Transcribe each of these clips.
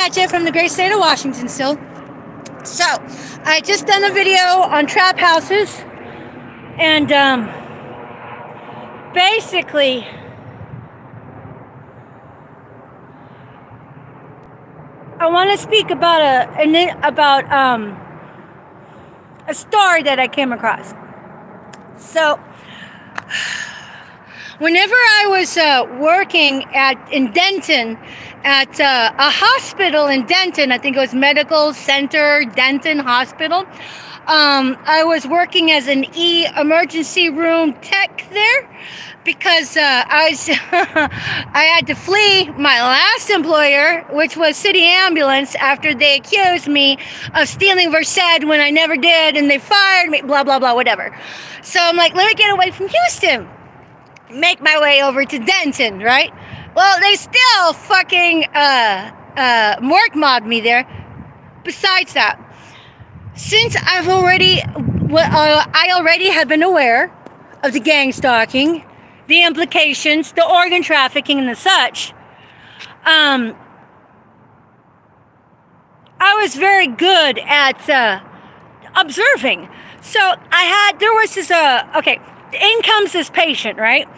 At you from the great state of Washington still. So, I just done a video on trap houses, and basically, I want to speak about a story that I came across. So, whenever I was working in Denton, at a hospital in Denton, I think it was Medical Center Denton Hospital. I was working as an emergency room tech there because I had to flee my last employer, which was City Ambulance, after they accused me of stealing Versed when I never did, and they fired me, blah, blah, blah, whatever. So I'm like, let me get away from Houston. Make my way over to Denton, right? Well, they still fucking morgue mobbed me there. Besides that, since I already had been aware of the gang stalking, the implications, the organ trafficking, and the such, I was very good at observing. So there was this, in comes this patient, right?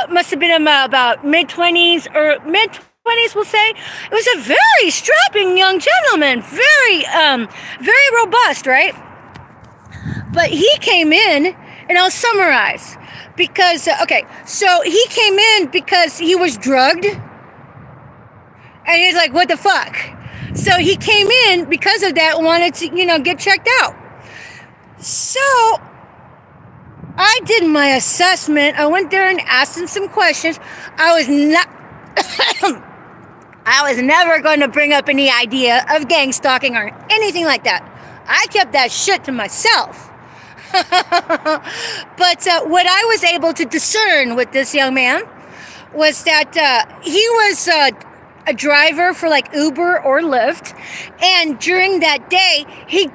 Must have been about mid-20s or mid-20s, we'll say. It was a very strapping young gentleman, very robust, right? But he came in, and I'll summarize, because, so he came in because he was drugged, and he's like, what the fuck? So he came in because of that, wanted to, get checked out. So I did my assessment. I went there and asked him some questions. I was never going to bring up any idea of gang stalking or anything like that. I kept that shit to myself. But what I was able to discern with this young man was that he was a driver for like Uber or Lyft, and during that day he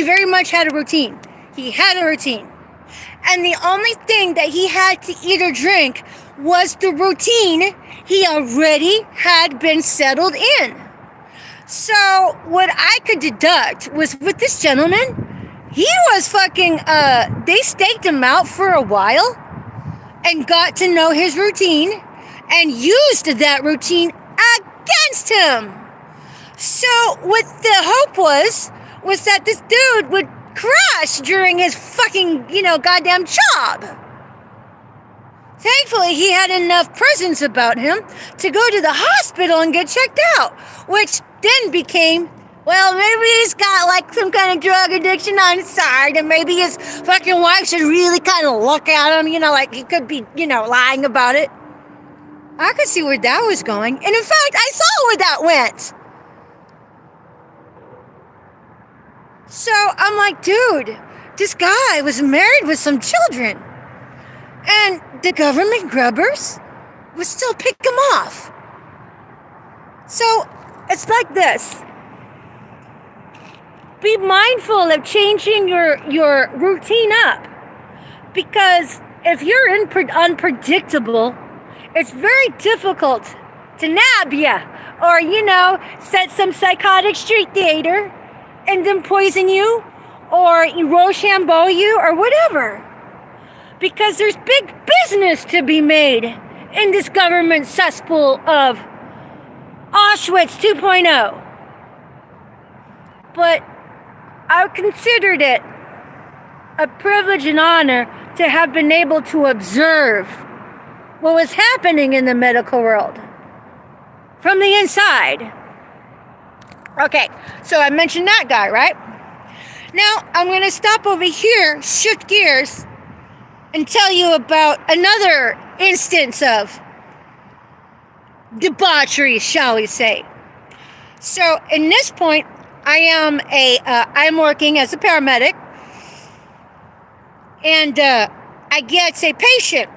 very much had a routine. He had a routine. And the only thing that he had to eat or drink was the routine he already had been settled in. So what I could deduct was, with this gentleman, he was they staked him out for a while and got to know his routine and used that routine against him. So what the hope was that this dude would crash during his fucking, goddamn job. Thankfully, he had enough presence about him to go to the hospital and get checked out, which then became, well, maybe he's got like some kind of drug addiction on his side, and maybe his fucking wife should really kind of look at him, like he could be, lying about it. I could see where that was going, and in fact, I saw where that went. So I'm like, dude, this guy was married with some children, and the government grubbers would still pick him off. So it's like this. Be mindful of changing your routine up, because if you're unpredictable, it's very difficult to nab you or, set some psychotic street theater and then poison you or Rochambeau you or whatever. Because there's big business to be made in this government cesspool of AUSHWITZ 2.0. But I considered it a privilege and honor to have been able to observe what was happening in the medical world from the inside. Okay, so I mentioned that guy, right? Now, I'm going to stop over here, shift gears, and tell you about another instance of debauchery, shall we say. So, in this point, I'm working as a paramedic, and I get a patient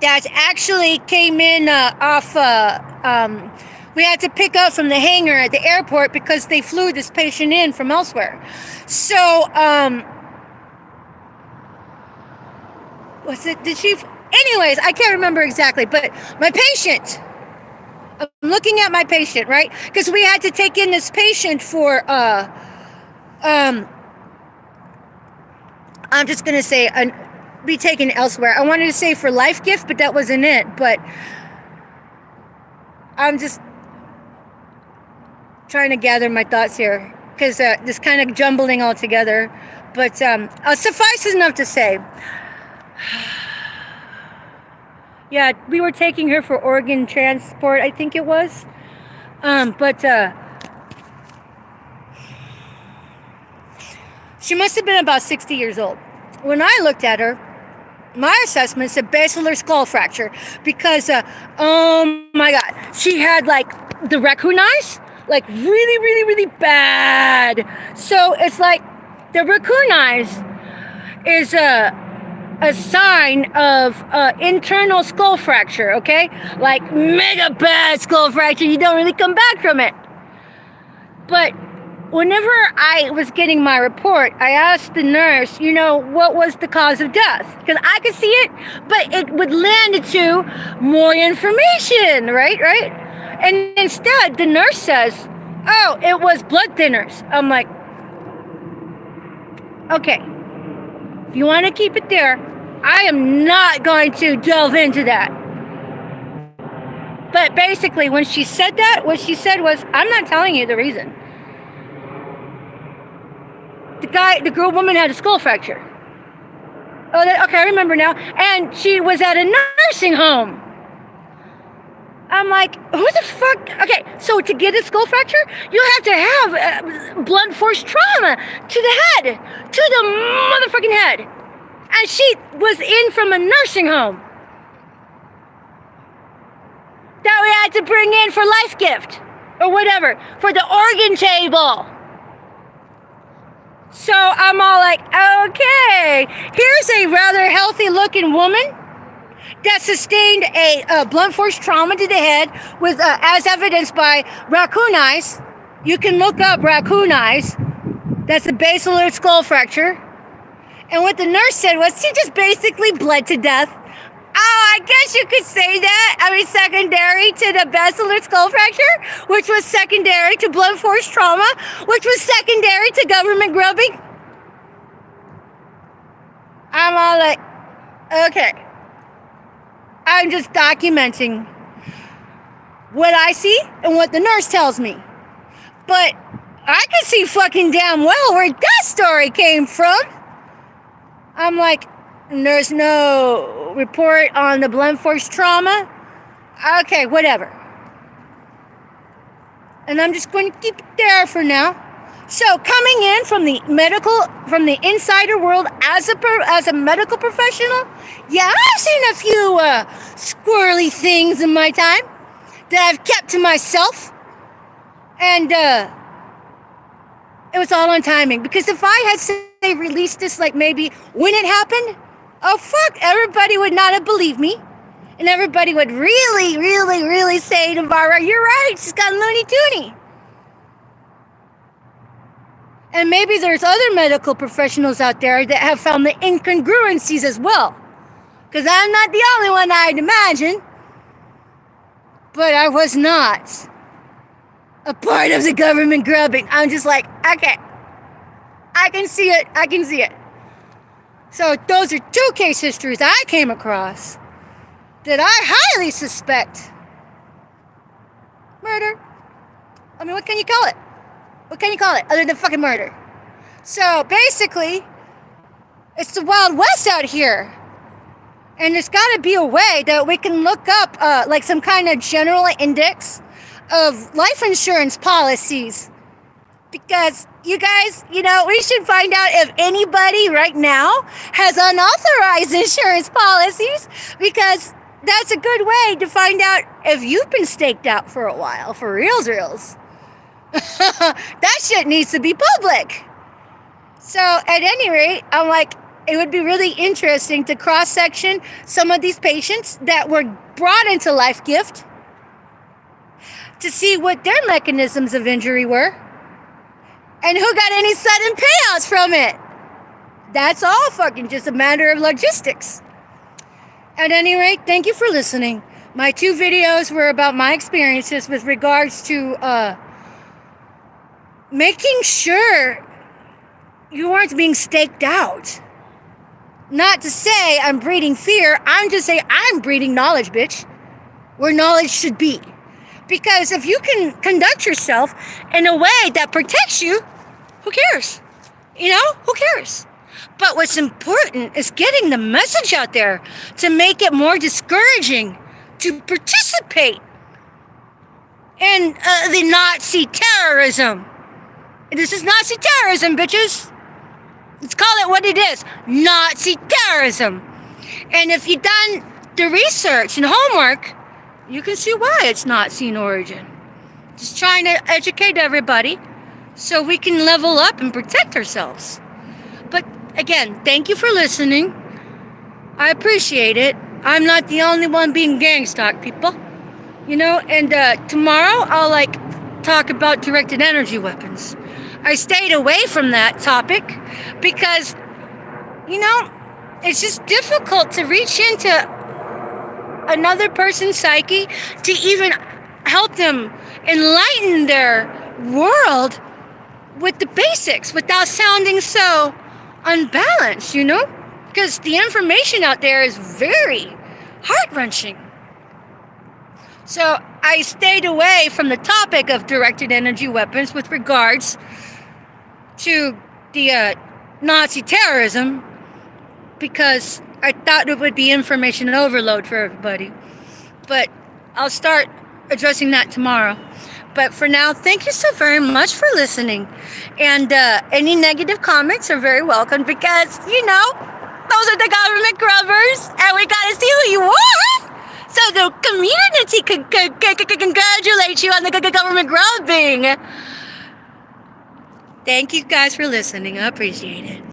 that actually came in we had to pick up from the hangar at the airport because they flew this patient in from elsewhere. So, anyways, I can't remember exactly, but my patient, I'm looking at my patient, right? Because we had to take in this patient for, I'm just going to say, be taken elsewhere. I wanted to say for life gift, but that wasn't it. But I'm just trying to gather my thoughts here because this kind of jumbling all together. But suffice enough to say, yeah, we were taking her for organ transport, I think it was. But she must have been about 60 years old. When I looked at her, my assessment said basilar skull fracture because, oh my God, she had like the raccoon eyes, like really, really, really bad. So it's like the raccoon eyes is a sign of internal skull fracture, okay? Like mega bad skull fracture, you don't really come back from it. But whenever I was getting my report, I asked the nurse, what was the cause of death? Because I could see it, but it would lend to more information, right? And instead, the nurse says, oh, it was blood thinners. I'm like, okay, if you want to keep it there, I am not going to delve into that. But basically, when she said that, what she said was, I'm not telling you the reason. The woman had a skull fracture. Oh, okay, I remember now. And she was at a nursing home. I'm like, who the fuck? Okay, so to get a skull fracture, you have to have blunt force trauma to the head, to the motherfucking head. And she was in from a nursing home that we had to bring in for life gift or whatever, for the organ table. So I'm all like, okay, here's a rather healthy looking woman that sustained a blunt force trauma to the head with, as evidenced by raccoon eyes. You can look up raccoon eyes. That's a basilar skull fracture. And what the nurse said was she just basically bled to death. Oh, I guess you could say that. I mean, secondary to the basilar skull fracture, which was secondary to blunt force trauma, which was secondary to government grubbing. I'm all like, okay. I'm just documenting what I see and what the nurse tells me. But I can see fucking damn well where that story came from. I'm like, there's no report on the blunt force trauma. Okay, whatever. And I'm just going to keep it there for now. So coming in from the insider world as a medical professional, yeah, I've seen a few squirrely things in my time that I've kept to myself. And it was all on timing. Because if I had, say, released this like maybe when it happened, oh fuck, everybody would not have believed me. And everybody would really, really, really say to Vara, you're right, she's got Looney Tooney. And maybe there's other medical professionals out there that have found the incongruencies as well. Because I'm not the only one, I'd imagine. But I was not a part of the government grubbing. I'm just like, okay, I can see it. So those are two case histories I came across that I highly suspect murder. I mean, what can you call it? What can you call it other than fucking murder? So basically, it's the Wild West out here. And there's got to be a way that we can look up like some kind of general index of life insurance policies. Because you guys, we should find out if anybody right now has unauthorized insurance policies. Because that's a good way to find out if you've been staked out for a while, for reals. That shit needs to be public. So at any rate, I'm like, it would be really interesting to cross-section some of these patients that were brought into life gift to see what their mechanisms of injury were and who got any sudden payouts from it. That's all fucking just a matter of logistics. At any rate, thank you for listening. My 2 videos were about my experiences with regards to making sure you aren't being staked out. Not to say I'm breeding fear, I'm just saying I'm breeding knowledge, bitch. Where knowledge should be. Because if you can conduct yourself in a way that protects you, who cares? You know, who cares? But what's important is getting the message out there to make it more discouraging to participate in the Nazi terrorism. This is Nazi terrorism, bitches. Let's call it what it is, Nazi terrorism. And if you've done the research and homework, you can see why it's Nazi in origin. Just trying to educate everybody so we can level up and protect ourselves. But again, thank you for listening. I appreciate it. I'm not the only one being gang stalked, people. You know, and tomorrow I'll talk about directed energy weapons. I stayed away from that topic because, you know, it's just difficult to reach into another person's psyche to even help them enlighten their world with the basics without sounding so unbalanced, you know? Because the information out there is very heart-wrenching. So I stayed away from the topic of directed energy weapons with regards to the Nazi terrorism because I thought it would be information overload for everybody. But I'll start addressing that tomorrow. But for now, thank you so very much for listening. And any negative comments are very welcome because, you know, those are the government grubbers and we gotta see who you are. So the community can congratulate you on the government grubbing. Thank you guys for listening. I appreciate it.